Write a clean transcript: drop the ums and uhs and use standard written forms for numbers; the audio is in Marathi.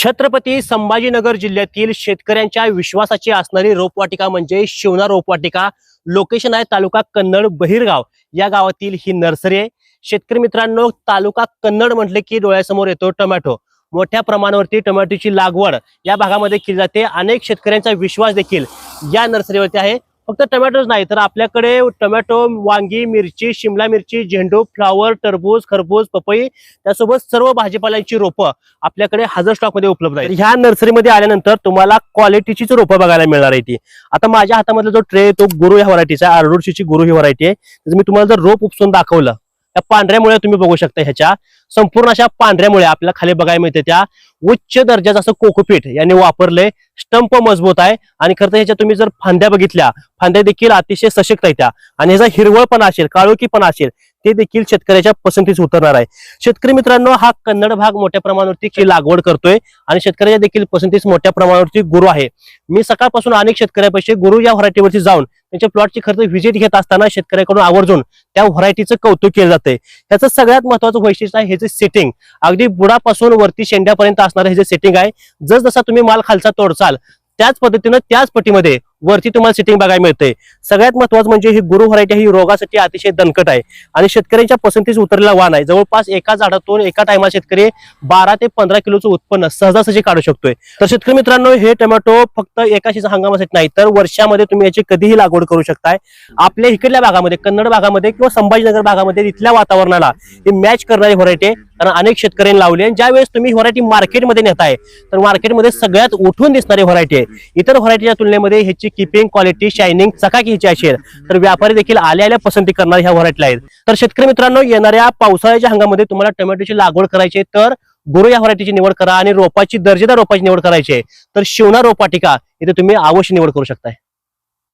छत्रपती संभाजीनगर जिल्ह्यातील शेतकऱ्यांच्या विश्वासाची असणारी रोपवाटिका म्हणजे शिवना रोपवाटिका। लोकेशन आहे तालुका कन्नड बहिरगाव या गावातील ही नर्सरी आहे। शेतकरी मित्रांनो, तालुका कन्नड म्हटले की डोळ्यासमोर येतो टोमॅटो। मोठ्या प्रमाणावरती टोमॅटोची लागवड या भागामध्ये केली जाते। अनेक शेतकऱ्यांचा विश्वास देखील या नर्सरीवरती आहे। फक्त टोमॅटोच नाही तर आपल्याकडे टोमॅटो, वांगी, मिरची, शिमला मिरची, झेंडू, फ्लावर, टरबूज, खरबूज, पपई त्यासोबत सर्व भाजीपाल्यांची रोपं आपल्याकडे हजर स्टॉक मध्ये उपलब्ध आहेत। ह्या नर्सरीमध्ये आल्यानंतर तुम्हाला क्वालिटीचीच रोपं बघायला मिळणार आहे ती। आता माझ्या हातामधला जो ट्रे तो गुरु या व्हरायटीचा आरडूरची गुरु ही व्हरायटी आहे। तर मी तुम्हाला जर रोप उपसून दाखवलं, त्या पांढऱ्या मुळे तुम्ही बघू शकता, ह्याच्या संपूर्ण अशा पांढऱ्या मुळे आपल्याला खाली बघायला मिळते। त्या उच्च दर्जाचं असं कोकोपीट याने वापरले, स्टंप मजबूत आहे आणि खरं तर ह्याच्या तुम्ही जर फांद्या बघितल्या, फांद्या देखील अतिशय सशक्त आहेत आणि ह्याचा हिरवळपणा असेल, काळोखीपणा असेल ते देखील शेतकऱ्याच्या पसंतीस उतरणार आहे। शेतकरी मित्रांनो, हा कन्नड भाग मोठ्या प्रमाणावरती लागवड करतोय आणि शेतकऱ्याच्या देखील पसंतीस मोठ्या प्रमाणावरती गुरु आहे। मी सकाळपासून अनेक शेतकऱ्यांपाशी गुरु या व्हरायटीवरती जाऊन त्यांच्या प्लॉटची खर्च व्हिजिट घेत असताना शेतकऱ्याकडून आवर्जून त्या व्हरायटीचं कौतुक केलं जाते। ह्याचं सगळ्यात महत्त्वाचं वैशिष्ट्य आहे ह्याचे सेटिंग। अगदी बुडापासून वरती शेंड्यापर्यंत असणारे हे जे सेटिंग आहे, जसजसा तुम्ही माल खालचा तोडचाल त्याच पद्धतीने त्याच पटीमध्ये वरती तुम्हाला सेटिंग बघायला मिळते। सगळ्यात महत्त्वाचं म्हणजे ही गुरु व्हरायटी ही रोगासाठी अतिशय दणकट आहे आणि शेतकऱ्यांच्या पसंतीस उतरलेला वाण आहे। जवळपास एका झाडातून एका टायमाला शेतकरी 12 ते 15 किलोचं उत्पन्न सहजासहजी काढू शकतोय। तर शेतकरी मित्रांनो, हे टोमॅटो फक्त एकाशीच हंगामासाठी नाही तर वर्षामध्ये तुम्ही याची कधीही लागवड करू शकताय। आपल्या इकडल्या भागामध्ये, कन्नड भागामध्ये किंवा संभाजीनगर भागामध्ये इथल्या वातावरणाला ही मॅच करणारी व्हरायटी कारण अनेक शेतकऱ्यांनी लावली आहे। ज्यावेळेस तुम्ही व्हरायटी मार्केटमध्ये नेताय तर मार्केटमध्ये सगळ्यात उठून दिसणारी व्हरायटी आहे। इतर व्हरायटीच्या तुलनेमध्ये ह्याची कीपिंग क्वालिटी, शायनिंग, चकाकी ह्याची असेल तर व्यापारी देखील आल्या पसंती करणार ह्या व्हरायटीला आहेत। तर शेतकरी मित्रांनो, येणाऱ्या पावसाळ्याच्या हंगामामध्ये तुम्हाला टोमॅटोची लागवड करायची तर गुरु या व्हरायटीची निवड करा आणि रोपाची दर्जेदार रोपाची निवड करायची तर शिवना रोपवाटिका इथे तुम्ही अवश्य निवड करू शकताय।